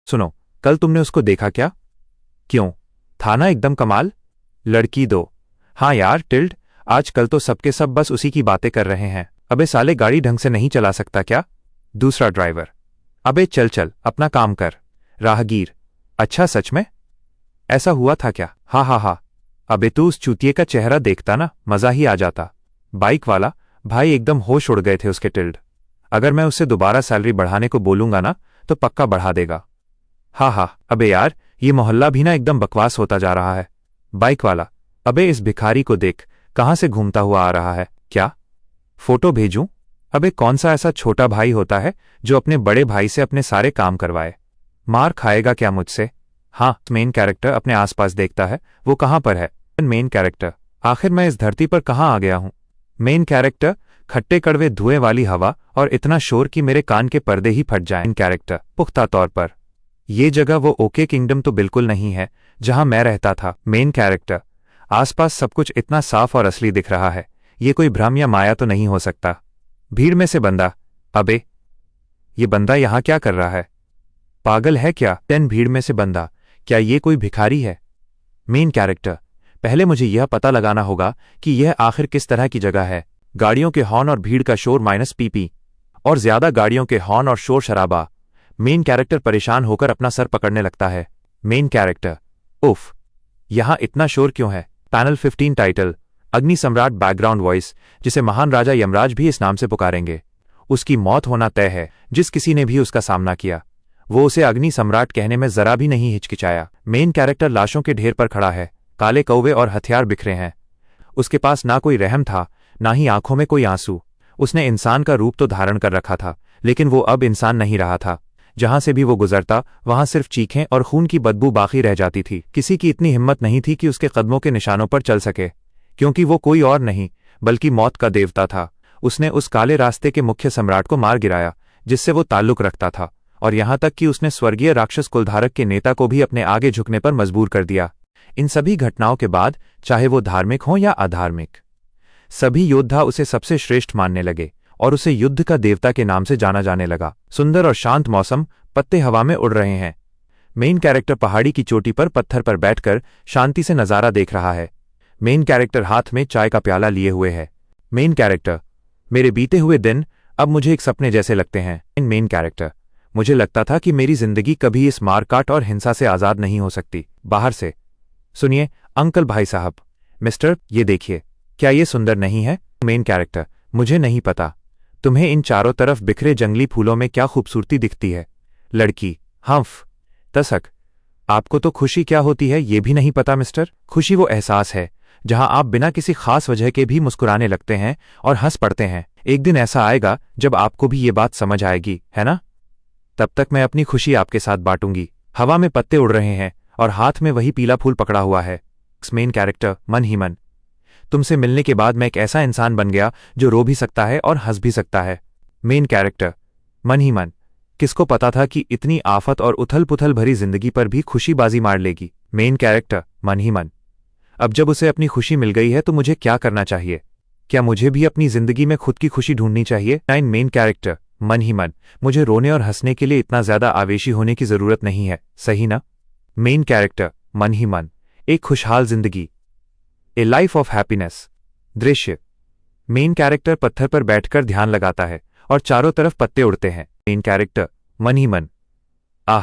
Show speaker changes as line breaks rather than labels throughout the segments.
सुनो, कल तुमने उसको देखा क्या? क्यों? था ना एकदम कमाल। लड़की दो। हाँ यार टिल्ड, आजकल तो सबके सब बस उसी की बातें कर रहे हैं। अबे साले गाड़ी ढंग से नहीं चला सकता क्या? दूसरा ड्राइवर। अबे चल चल अपना काम कर। राहगीर। अच्छा सच में? ऐसा हुआ था क्या? हाँ हाँ हाँ। अबे तू उस चूतिए का चेहरा देखता ना, मजा ही आ जाता। बाइक वाला भाई एकदम होश उड़ गए थे उसके टिल्ड। अगर मैं उससे दोबारा सैलरी बढ़ाने को बोलूंगा ना तो पक्का बढ़ा देगा। हाँ हाँ। अबे यार ये मोहल्ला भी ना एकदम बकवास होता जा रहा है। बाइक वाला। अबे इस भिखारी को देख, कहाँ से घूमता हुआ आ रहा है। क्या? फोटो भेजूं? अबे कौन सा ऐसा छोटा भाई होता है जो अपने बड़े भाई से अपने सारे काम करवाए? मार खाएगा क्या मुझसे? हाँ, मेन कैरेक्टर अपने आसपास देखता है, वो कहाँ पर है? Main character. आखिर मैं इस धरती पर कहाँ आ गया हूँ? Main character. खट्टे कड़वे धुएं वाली हवा और इतना शोर कि मेरे कान के पर्दे ही फट जाएं। कैरेक्टर पुख्ता तौर पर। ये जगह वो ओके किंगडम तो बिल्कुल नहीं है जहां मैं रहता था। Main character. आसपास सब कुछ इतना साफ और असली दिख रहा है, ये कोई भ्रम या माया तो नहीं हो सकता। भीड़ में से बंदा। अबे ये बंदा यहां क्या कर रहा है? पागल है क्या? भीड़ में से बंदा, क्या ये कोई भिखारी है? Main character. पहले मुझे यह पता लगाना होगा कि यह आखिर किस तरह की जगह है। गाड़ियों के हॉर्न और भीड़ का शोर माइनस पीपी। और ज्यादा गाड़ियों के हॉर्न और शोर शराबा। मेन कैरेक्टर परेशान होकर अपना सर पकड़ने लगता है। Main character. उफ, यहां इतना शोर क्यों है? Panel 15 title. अग्नि सम्राट बैकग्राउंड वॉइस, जिसे महान राजा यमराज भी इस नाम से पुकारेंगे। उसकी मौत होना तय है। जिस किसी ने भी उसका सामना किया वो उसे अग्नि सम्राट कहने में जरा भी नहीं हिचकिचाया। मेन कैरेक्टर लाशों के ढेर पर खड़ा है। काले कौवे और हथियार बिखरे हैं। उसके पास ना कोई रहम था, ना ही आंखों में कोई आंसू। उसने इंसान का रूप तो धारण कर रखा था, लेकिन वो अब इंसान नहीं रहा था। जहां से भी वो गुजरता वहां सिर्फ चीखें और खून की बदबू बाकी रह जाती थी। किसी की इतनी हिम्मत नहीं थी कि उसके कदमों के निशानों पर चल सके, क्योंकि वो कोई और नहीं बल्कि मौत का देवता था। उसने उस काले रास्ते के मुख्य सम्राट को मार गिराया जिससे वो ताल्लुक रखता था, और यहां तक कि उसने स्वर्गीय राक्षस कुलधारक के नेता को भी अपने आगे झुकने पर मजबूर कर दिया। इन सभी घटनाओं के बाद, चाहे वो धार्मिक हों या अधार्मिक, सभी योद्धा उसे सबसे श्रेष्ठ मानने लगे और उसे युद्ध का देवता के नाम से जाना जाने लगा। सुंदर और शांत मौसम, पत्ते हवा में उड़ रहे हैं। मेन कैरेक्टर पहाड़ी की चोटी पर पत्थर पर बैठकर शांति से नजारा देख रहा है। मेन कैरेक्टर हाथ में चाय का प्याला लिए हुए है। Main character. मेरे बीते हुए दिन अब मुझे एक सपने जैसे लगते हैं। Main character. मुझे लगता था कि मेरी जिंदगी कभी इस मारकाट और हिंसा से आजाद नहीं हो सकती। बाहर से। सुनिए अंकल भाई साहब, मिस्टर, ये देखिए, क्या ये सुंदर नहीं है? Main character. मुझे नहीं पता। तुम्हें इन चारों तरफ बिखरे जंगली फूलों में क्या खूबसूरती दिखती है? लड़की। हम्फ। तसक। आपको तो खुशी क्या होती है ये भी नहीं पता मिस्टर? खुशी वो एहसास है जहां आप बिना किसी खास वजह के भी मुस्कुराने लगते हैं और हंस पड़ते हैं। एक दिन ऐसा आएगा जब आपको भी ये बात समझ आएगी, है ना? तब तक मैं अपनी खुशी आपके साथ बांटूंगी। हवा में पत्ते उड़ रहे हैं और हाथ में वही पीला फूल पकड़ा हुआ है। Main character. मन ही मन। तुमसे मिलने के बाद मैं एक ऐसा इंसान बन गया जो रो भी सकता है और हंस भी सकता है। Main character. मन ही मन। किसको पता था कि इतनी आफत और उथल पुथल भरी जिंदगी पर भी खुशी बाजी मार लेगी। Main character. मन ही मन। अब जब उसे अपनी खुशी मिल गई है तो मुझे क्या करना चाहिए? क्या मुझे भी अपनी जिंदगी में खुद की खुशी ढूंढनी चाहिए? Main character. मन ही मन। मुझे रोने और हंसने के लिए इतना ज्यादा आवेशी होने की जरूरत नहीं है, सही ना? Main character. मन ही मन। एक खुशहाल जिंदगी। ए लाइफ ऑफ हैप्पीनेस। दृश्य। मेन कैरेक्टर पत्थर पर बैठकर ध्यान लगाता है और चारों तरफ पत्ते उड़ते हैं। Main character. मन ही मन। आह,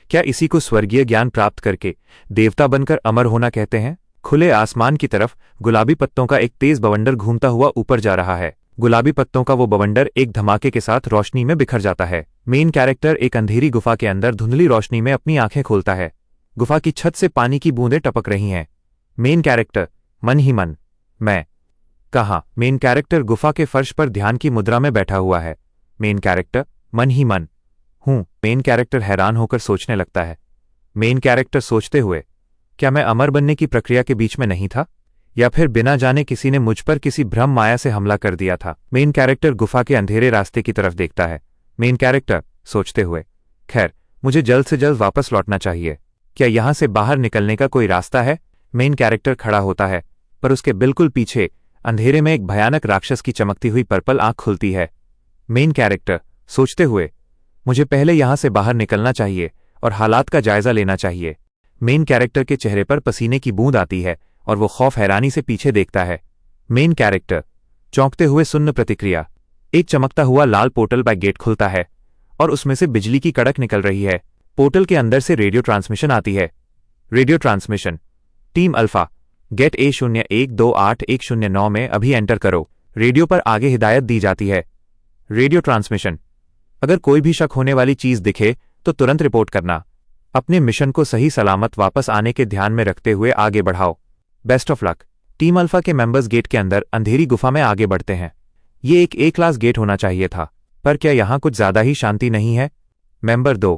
क्या इसी को स्वर्गीय ज्ञान प्राप्त करके देवता बनकर अमर होना कहते हैं? खुले आसमान की तरफ गुलाबी पत्तों का एक तेज बवंडर घूमता हुआ ऊपर जा रहा है। गुलाबी पत्तों का वो बवंडर एक धमाके के साथ रोशनी में बिखर जाता है। मेन कैरेक्टर एक अंधेरी गुफा के अंदर धुंधली रोशनी में अपनी आंखें खोलता है। गुफा की छत से पानी की बूंदें टपक रही हैं। Main character. मन ही मन। मैं कहाँ? मेन कैरेक्टर गुफा के फर्श पर ध्यान की मुद्रा में बैठा हुआ है। Main character. मन ही मन। हूं। मेन कैरेक्टर हैरान होकर सोचने लगता है। मेन कैरेक्टर सोचते हुए, क्या मैं अमर बनने की प्रक्रिया के बीच में नहीं था, या फिर बिना जाने किसी ने मुझ पर किसी भ्रम माया से हमला कर दिया था? मेन कैरेक्टर गुफा के अंधेरे रास्ते की तरफ देखता है। मेन कैरेक्टर सोचते हुए, खैर, मुझे जल्द से जल्द वापस लौटना चाहिए। क्या यहां से बाहर निकलने का कोई रास्ता है? मेन कैरेक्टर खड़ा होता है, पर उसके बिल्कुल पीछे अंधेरे में एक भयानक राक्षस की चमकती हुई पर्पल आंख खुलती है। मेन कैरेक्टर सोचते हुए, मुझे पहले यहां से बाहर निकलना चाहिए और हालात का जायजा लेना चाहिए। मेन कैरेक्टर के चेहरे पर पसीने की बूंद आती है और वो खौफ हैरानी से पीछे देखता है। मेन कैरेक्टर चौंकते हुए सुन्न प्रतिक्रिया। एक चमकता हुआ लाल पोर्टल बाय गेट खुलता है और उसमें से बिजली की कड़क निकल रही है। पोर्टल के अंदर से रेडियो ट्रांसमिशन आती है। Radio transmission. Team alpha, gate A012810 में अभी एंटर करो। रेडियो पर आगे हिदायत दी जाती है। Radio transmission. अगर कोई भी शक होने वाली चीज दिखे तो तुरंत रिपोर्ट करना। अपने मिशन को सही सलामत वापस आने के ध्यान में रखते हुए आगे बढ़ाओ। Best of luck. Team alpha के मेंबर्स गेट के अंदर अंधेरी गुफा में आगे बढ़ते हैं। ये एक ए क्लास गेट होना चाहिए था, पर क्या यहां कुछ ज्यादा ही शांति नहीं है? मेंबर 2,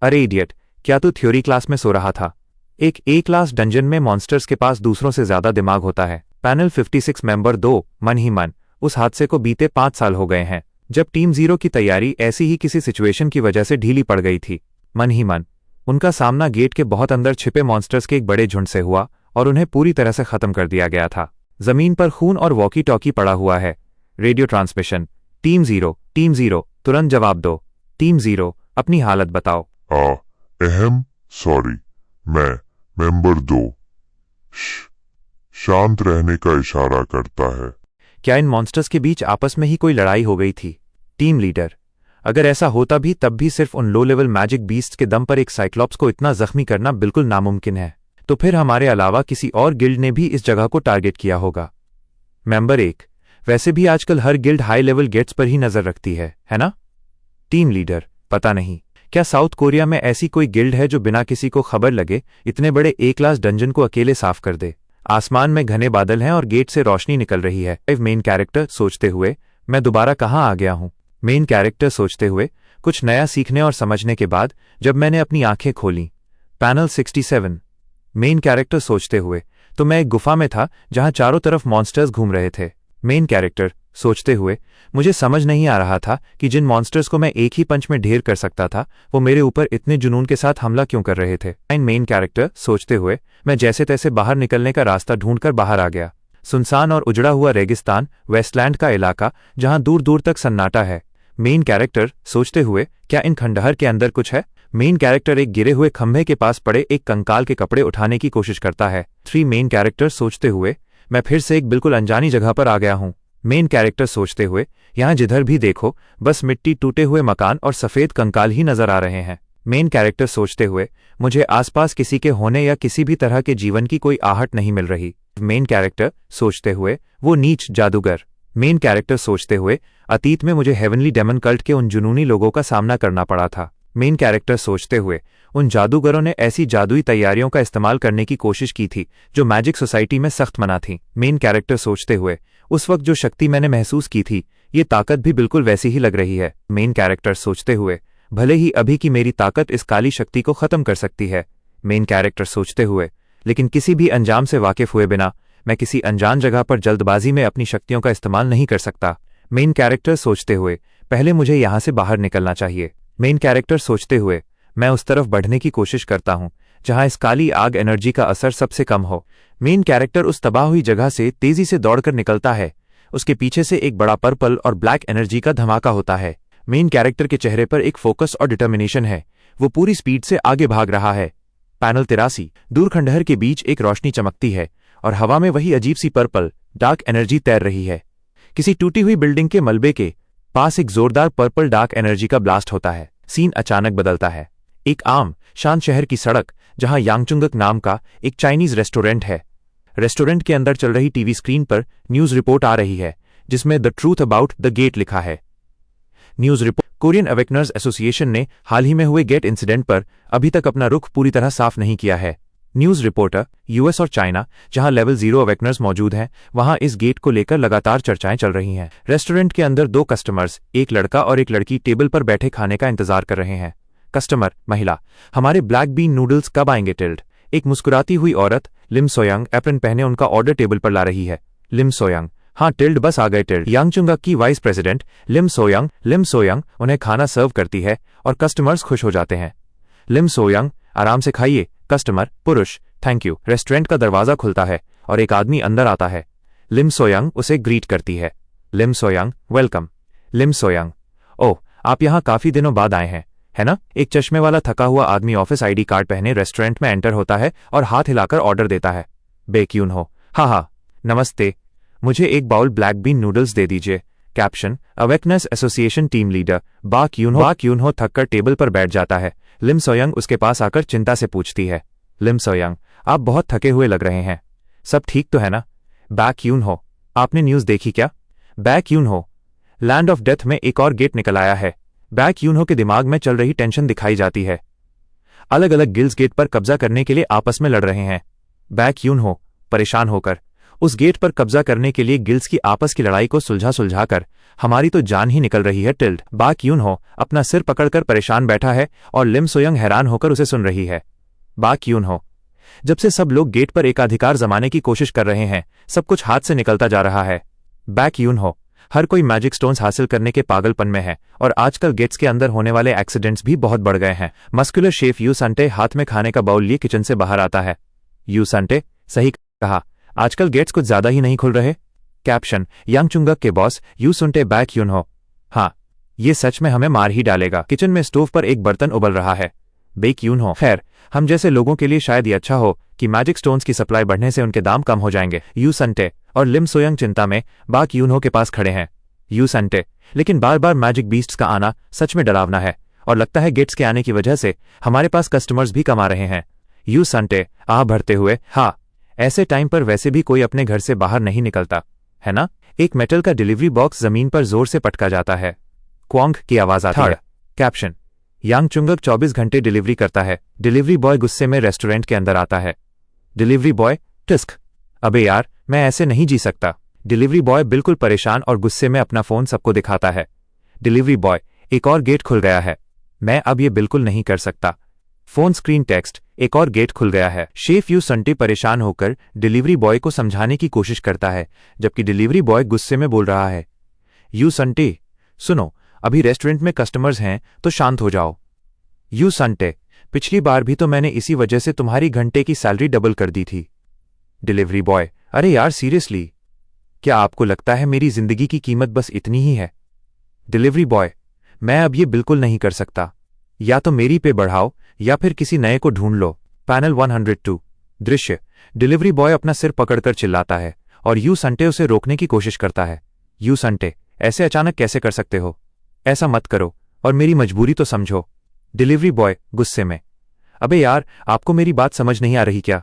अरे इडियट, क्या तू थ्योरी क्लास में सो रहा था? एक ए क्लास डंजन में मॉन्स्टर्स के पास दूसरों से ज्यादा दिमाग होता है। पैनल 56 मेंबर 2, मन ही मन, उस हादसे को बीते 5 साल हो गए हैं जब टीम 0 की तैयारी ऐसी ही किसी सिचुएशन की वजह से ढीली पड़ गई थी। मन ही मन, उनका सामना गेट के बहुत अंदर छिपे मॉन्स्टर्स के एक बड़े झुंड से हुआ और उन्हें पूरी तरह से खत्म कर दिया गया था। जमीन पर खून और वॉकी टॉकी पड़ा हुआ है। Radio transmission. टीम 0, तुरंत जवाब दो। टीम 0, अपनी हालत बताओ।
सॉरी, मैं मेंबर 2 शांत रहने का इशारा करता है।
क्या इन मॉन्स्टर्स के बीच आपस में ही कोई लड़ाई हो गई थी? टीम लीडर, अगर ऐसा होता भी तब भी सिर्फ उन लो लेवल मैजिक बीस्ट के दम पर एक साइक्लॉप्स को इतना जख्मी करना बिल्कुल नामुमकिन है। तो फिर हमारे अलावा किसी और गिल्ड ने भी इस जगह को टारगेट किया होगा। मेंबर 1, वैसे भी आजकल हर गिल्ड हाई लेवल गेट्स पर ही नजर रखती है ना? टीम लीडर, पता नहीं, क्या साउथ कोरिया में ऐसी कोई गिल्ड है जो बिना किसी को खबर लगे इतने बड़े ए क्लास डंजन को अकेले साफ कर दे? आसमान में घने बादल हैं और गेट से रोशनी निकल रही है। मेन कैरेक्टर सोचते हुए, मैं दोबारा कहाँ आ गया हूँ? मेन कैरेक्टर सोचते हुए, कुछ नया सीखने और समझने के बाद जब मैंने अपनी आंखें खोलीं। पैनल 67। मेन कैरेक्टर सोचते हुए, तो मैं एक गुफा में था जहां चारों तरफ मॉन्स्टर्स घूम रहे थे। मेन कैरेक्टर सोचते हुए, मुझे समझ नहीं आ रहा था कि जिन मॉन्स्टर्स को मैं एक ही पंच में ढेर कर सकता था वो मेरे ऊपर इतने जुनून के साथ हमला क्यों कर रहे थे। मेन कैरेक्टर सोचते हुए, मैं जैसे तैसे बाहर निकलने का रास्ता ढूंढकर बाहर आ गया। सुनसान और उजड़ा हुआ रेगिस्तान, वेस्टलैंड का इलाका जहां दूर दूर तक सन्नाटा है। मेन कैरेक्टर सोचते हुए, क्या इन खंडहर के अंदर कुछ है? मेन कैरेक्टर एक गिरे हुए खंभे के पास पड़े एक कंकाल के कपड़े उठाने की कोशिश करता है। 3 मेन कैरेक्टर सोचते हुए, मैं फिर से एक बिल्कुल अनजानी जगह पर आ गया हूं। मेन कैरेक्टर सोचते हुए, यहां जिधर भी देखो बस मिट्टी, टूटे हुए मकान और सफेद कंकाल ही नजर आ रहे हैं। मेन कैरेक्टर सोचते हुए, मुझे आसपास किसी के होने या किसी भी तरह के जीवन की कोई आहट नहीं मिल रही। मेन कैरेक्टर सोचते हुए, वो नीच जादूगर। मेन कैरेक्टर सोचते हुए, अतीत में मुझे हेवनली डेमन कल्ट के उन जुनूनी लोगों का सामना करना पड़ा था। मेन कैरेक्टर सोचते हुए, उन जादूगरों ने ऐसी जादुई तैयारियों का इस्तेमाल करने की कोशिश की थी जो मैजिक सोसाइटी में सख्त मना थी। मेन कैरेक्टर सोचते हुए, उस वक्त जो शक्ति मैंने महसूस की थी ये ताकत भी बिल्कुल वैसी ही लग रही है। मेन कैरेक्टर सोचते हुए, भले ही अभी की मेरी ताकत इस काली शक्ति को खत्म कर सकती है। मेन कैरेक्टर सोचते हुए, लेकिन किसी भी अंजाम से वाकिफ हुए बिना मैं किसी अनजान जगह पर जल्दबाजी में अपनी शक्तियों का इस्तेमाल नहीं कर सकता। मेन कैरेक्टर सोचते हुए, पहले मुझे यहां से बाहर निकलना चाहिए। मेन कैरेक्टर सोचते हुए, मैं उस तरफ बढ़ने की कोशिश करता हूं जहां इस काली आग एनर्जी का असर सबसे कम हो। मेन कैरेक्टर उस तबाह हुई जगह से तेजी से दौड़कर निकलता है। उसके पीछे से एक बड़ा पर्पल और ब्लैक एनर्जी का धमाका होता है। मेन कैरेक्टर के चेहरे पर एक फोकस और डिटर्मिनेशन है। वो पूरी स्पीड से आगे भाग रहा है। पैनल 83। दूर खंडहर के बीच एक रोशनी चमकती है और हवा में वही अजीब सी पर्पल डार्क एनर्जी तैर रही है। किसी टूटी हुई बिल्डिंग के मलबे के पास एक जोरदार पर्पल डार्क एनर्जी का ब्लास्ट होता है। सीन अचानक बदलता है। एक आम शांत शहर की सड़क जहां यांगचुंगक नाम का एक चाइनीज रेस्टोरेंट है। रेस्टोरेंट के अंदर चल रही टीवी स्क्रीन पर न्यूज रिपोर्ट आ रही है जिसमें the truth about the gate लिखा है। News report, Korean awakeners association ने हाल ही में हुए गेट इंसिडेंट पर अभी तक अपना रुख पूरी तरह साफ नहीं किया है। न्यूज रिपोर्टर, यूएस और चाइना जहां लेवल 0 अवेकनर्स मौजूद हैं वहां इस गेट को लेकर लगातार चर्चाएं चल रही हैं। रेस्टोरेंट के अंदर 2 कस्टमर्स, एक लड़का और एक लड़की, टेबल पर बैठे खाने का इंतजार कर रहे हैं। कस्टमर, महिला, हमारे ब्लैक बीन नूडल्स कब आएंगे? टिल्ड, एक मुस्कुराती हुई औरत, लिम सोयंग, एप्रन पहने उनका ऑर्डर टेबल पर ला रही है। लिम सोयंग, हाँ टिल्ड, बस आ गए टिल्ड। यांगचुंगक की वाइस प्रेसिडेंट लिम सोयंग उन्हें खाना सर्व करती है और कस्टमर्स खुश हो जाते हैं। लिम सोयंग, आराम से खाइए। कस्टमर, पुरुष, थैंक यू। रेस्टोरेंट का दरवाजा खुलता है और एक आदमी अंदर आता है। लिम सोयंग उसे ग्रीट करती है। लिम सोयंग, वेलकम। लिम सोयंग, ओह, आप यहाँ काफी दिनों बाद आए हैं। है ना? एक चश्मे वाला थका हुआ आदमी ऑफिस आईडी कार्ड पहने रेस्टोरेंट में एंटर होता है और हाथ हिलाकर ऑर्डर देता है। बेक्यून हो। हाँ हाँ, नमस्ते, मुझे एक बाउल ब्लैक बीन नूडल्स दे दीजिए। कैप्शन, अवेकनेस एसोसिएशन टीम लीडर बा क्यून हो थककर टेबल पर बैठ जाता है। लिम सोयंग उसके पास आकर चिंता से पूछती है, लिम सोयंग, आप बहुत थके हुए लग रहे हैं, सब ठीक तो है ना? बा क्यून हो, आपने न्यूज़ देखी क्या? बा क्यून हो, लैंड ऑफ डेथ में एक और गेट निकल आया है। बा क्यून हो के दिमाग में चल रही टेंशन दिखाई जाती है। अलग अलग गिल्ड्स गेट पर कब्जा करने के लिए आपस में लड़ रहे हैं। बा क्यून हो परेशान होकर उस गेट पर कब्जा करने के लिए गिल्ड्स की आपस की लड़ाई को सुलझा कर हमारी तो जान ही निकल रही है टिल्ड। बा क्यून हो अपना सिर पकड़कर परेशान बैठा है और लिम सोयंग हैरान होकर उसे सुन रही है। बा क्यून हो, जब से सब लोग गेट पर एकाधिकार जमाने की कोशिश कर रहे हैं, सब कुछ हाथ से निकलता जा रहा है। बा क्यून हो, हर कोई मैजिक स्टोन्स हासिल करने के पागलपन में है और आजकल गेट्स के अंदर होने वाले एक्सीडेंट्स भी बहुत बढ़ गए हैं। मस्कुलर शेफ यू संटे हाथ में खाने का बाउल लिए किचन से बाहर आता है। यू संटे, सही कहा, आजकल गेट्स कुछ ज्यादा ही नहीं खुल रहे। कैप्शन, यांग चुंगक के बॉस यू सुनटे बा क्यून हो, हाँ, ये सच में हमें मार ही डालेगा। किचन में स्टोव पर एक बर्तन उबल रहा है। बे क्यून हो, खैर, हम जैसे लोगों के लिए शायद ये अच्छा हो कि मैजिक स्टोन्स की सप्लाई बढ़ने से उनके दाम कम हो जाएंगे। यू संटे और लिम सोयंग चिंता में बा क्यून हो के पास खड़े हैं। यू संटे, लेकिन बार बार मैजिक बीस्ट्स का आना सच में डरावना है और लगता है गेट्स के आने की वजह से हमारे पास कस्टमर्स भी कम आ रहे हैं। यू संटे आह भरते हुए, हाँ, ऐसे टाइम पर वैसे भी कोई अपने घर से बाहर नहीं निकलता, है ना? एक मेटल का डिलीवरी बॉक्स जमीन पर जोर से पटका जाता है। क्वांग की आवाज आती है। कैप्शन, यांग चुंगक 24 घंटे डिलीवरी करता है। डिलीवरी बॉय गुस्से में रेस्टोरेंट के अंदर आता है। डिलीवरी बॉय, टिस्क, अबे यार, मैं ऐसे नहीं जी सकता। डिलीवरी बॉय बिल्कुल परेशान और गुस्से में अपना फोन सबको दिखाता है। डिलीवरी बॉय, एक और गेट खुल गया है, मैं अब ये बिल्कुल नहीं कर सकता। फोन स्क्रीन टेक्स्ट, एक और गेट खुल गया है। शेफ यू संटे परेशान होकर डिलीवरी बॉय को समझाने की कोशिश करता है, जबकि डिलीवरी बॉय गुस्से में बोल रहा है, यू संटे, सुनो, अभी रेस्टोरेंट में कस्टमर्स हैं तो शांत हो जाओ। यू संटे, पिछली बार भी तो मैंने इसी वजह से तुम्हारी घंटे की सैलरी डबल कर दी थी। डिलीवरी बॉय, अरे यार सीरियसली, क्या आपको लगता है मेरी जिंदगी की कीमत बस इतनी ही है? डिलीवरी बॉय, मैं अब ये बिल्कुल नहीं कर सकता, या तो मेरी पे बढ़ाओ या फिर किसी नए को ढूंढ लो। पैनल 102 दृश्य, डिलीवरी बॉय अपना सिर पकड़कर चिल्लाता है और यू संटे उसे रोकने की कोशिश करता है। यू संटे, ऐसे अचानक कैसे कर सकते हो? ऐसा मत करो और मेरी मजबूरी तो समझो। डिलीवरी बॉय गुस्से में, अबे यार, आपको मेरी बात समझ नहीं आ रही क्या?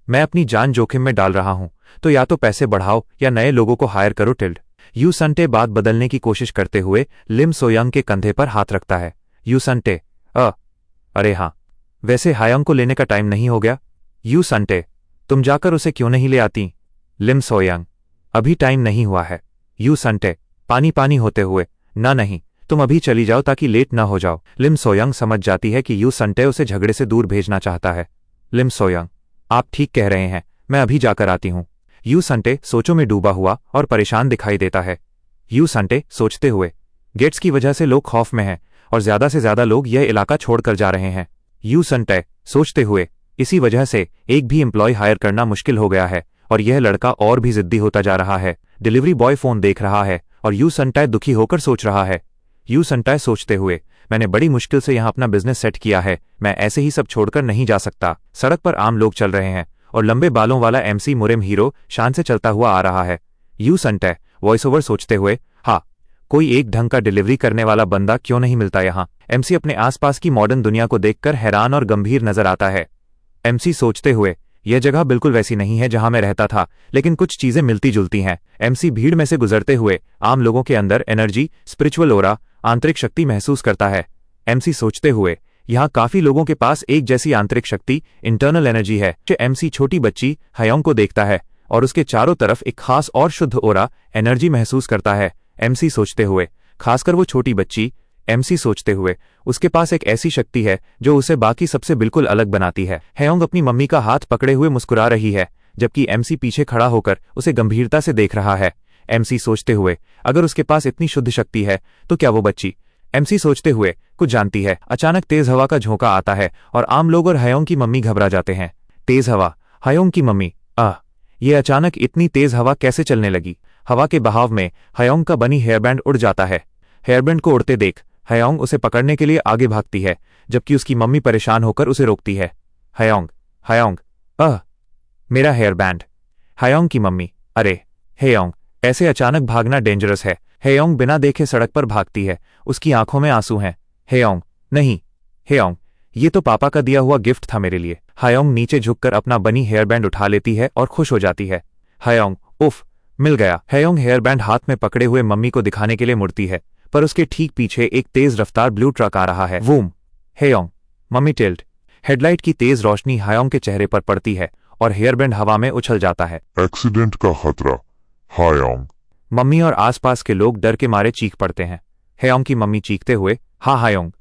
मैं अपनी जान जोखिम में डाल रहा हूं, तो या तो पैसे बढ़ाओ या नए लोगों को हायर करो टिल्ड। यू संटे बात बदलने की कोशिश करते हुए लिम सोयंग के कंधे पर हाथ रखता है। यू संटे, अरे हाँ, वैसे हायंग को लेने का टाइम नहीं हो गया? यू संटे, तुम जाकर उसे क्यों नहीं ले आती? लिम सोयंग, अभी टाइम नहीं हुआ है। यू संटे पानी पानी होते हुए, ना नहीं, तुम अभी चली जाओ ताकि लेट ना हो जाओ। लिम सोयंग समझ जाती है कि यू संटे उसे झगड़े से दूर भेजना चाहता है। लिम सोयंग, आप ठीक कह रहे हैं, मैं अभी जाकर आती हूं। यू संटे सोचों में डूबा हुआ और परेशान दिखाई देता है। यू संटे सोचते हुए, गेट्स की वजह से लोग खौफ में हैं और ज्यादा से ज्यादा लोग यह इलाका छोड़कर जा रहे हैं। यू संटे सोचते हुए, इसी वजह से एक भी एम्प्लॉय हायर करना मुश्किल हो गया है और यह लड़का और भी जिद्दी होता जा रहा है। डिलीवरी बॉय फोन देख रहा है और यू संटे दुखी होकर सोच रहा है। यू संटे सोचते हुए, मैंने बड़ी मुश्किल से यहाँ अपना बिजनेस सेट किया है, मैं ऐसे ही सब छोड़कर नहीं जा सकता। सड़क पर आम लोग चल रहे हैं और लंबे बालों वाला एमसी मुरेम हीरो शान से चलता हुआ आ रहा है। यू संटे वॉइस ओवर सोचते हुए, हाँ, कोई एक ढंग का डिलीवरी करने वाला बंदा क्यों नहीं मिलता यहाँ? एमसी अपने आसपास की मॉडर्न दुनिया को देखकर हैरान और गंभीर नजर आता है। एमसी सोचते हुए, यह जगह बिल्कुल वैसी नहीं है जहां मैं रहता था, लेकिन कुछ चीजें मिलती जुलती हैं। एमसी भीड़ में से गुजरते हुए आम लोगों के अंदर एनर्जी, स्पिरिचुअल ओरा, आंतरिक शक्ति महसूस करता है। एमसी सोचते हुए, यहाँ काफी लोगों के पास एक जैसी आंतरिक शक्ति, इंटरनल एनर्जी है। एमसी छोटी बच्ची हायोंग को देखता है और उसके चारों तरफ एक खास और शुद्ध ओरा, एनर्जी महसूस करता है। एमसी सोचते हुए, खासकर वो छोटी बच्ची। एमसी सोचते हुए, उसके पास एक ऐसी शक्ति है जो उसे बाकी सबसे बिल्कुल अलग बनाती है। हायोंग अपनी मम्मी का हाथ पकड़े हुए मुस्कुरा रही है, जबकि एमसी पीछे खड़ा होकर उसे गंभीरता से देख रहा है। एमसी सोचते हुए, अगर उसके पास इतनी शुद्ध शक्ति है तो क्या वो बच्ची, एमसी सोचते हुए, कुछ जानती है? अचानक तेज हवा का झोंका आता है और आम लोग और हायोंग की मम्मी घबरा जाते हैं। तेज हवा, हायोंग की मम्मी, ये अचानक इतनी तेज हवा कैसे चलने लगी? हवा के बहाव में हायोंग का बनी हेयरबैंड उड़ जाता है। हेयरबैंड को उड़ते देख हयोंग उसे पकड़ने के लिए आगे भागती है, जबकि उसकी मम्मी परेशान होकर उसे रोकती है। हयोंग, हयोंग, मेरा हेयर बैंड। हयोंग की मम्मी, अरे हेयोंग, ऐसे अचानक भागना डेंजरस है। हेयोंग बिना देखे सड़क पर भागती है, उसकी आंखों में आंसू हैं। हेयोंग, नहीं। हेयोंग, ये तो पापा का दिया हुआ गिफ्ट था मेरे लिए। हयोंग नीचे झुककर अपना बनी हेयरबैंड उठा लेती है और खुश हो जाती है। हयोंग, उफ, मिल गया। हेयोंग हेयरबैंड हाथ में पकड़े हुए मम्मी को दिखाने के लिए मुड़ती है, पर उसके ठीक पीछे एक तेज रफ्तार ब्लू ट्रक आ रहा है। वूम! हेयोंग, मम्मी टिल्ट। हेडलाइट की तेज रोशनी हयोंग के चेहरे पर पड़ती है और हेयरबैंड हवा में उछल जाता है।
एक्सीडेंट का खतरा। हायोंग,
मम्मी और आसपास के लोग डर के मारे चीख पड़ते हैं। हेयोंग की मम्मी चीखते हुए, हाँ हायोंग,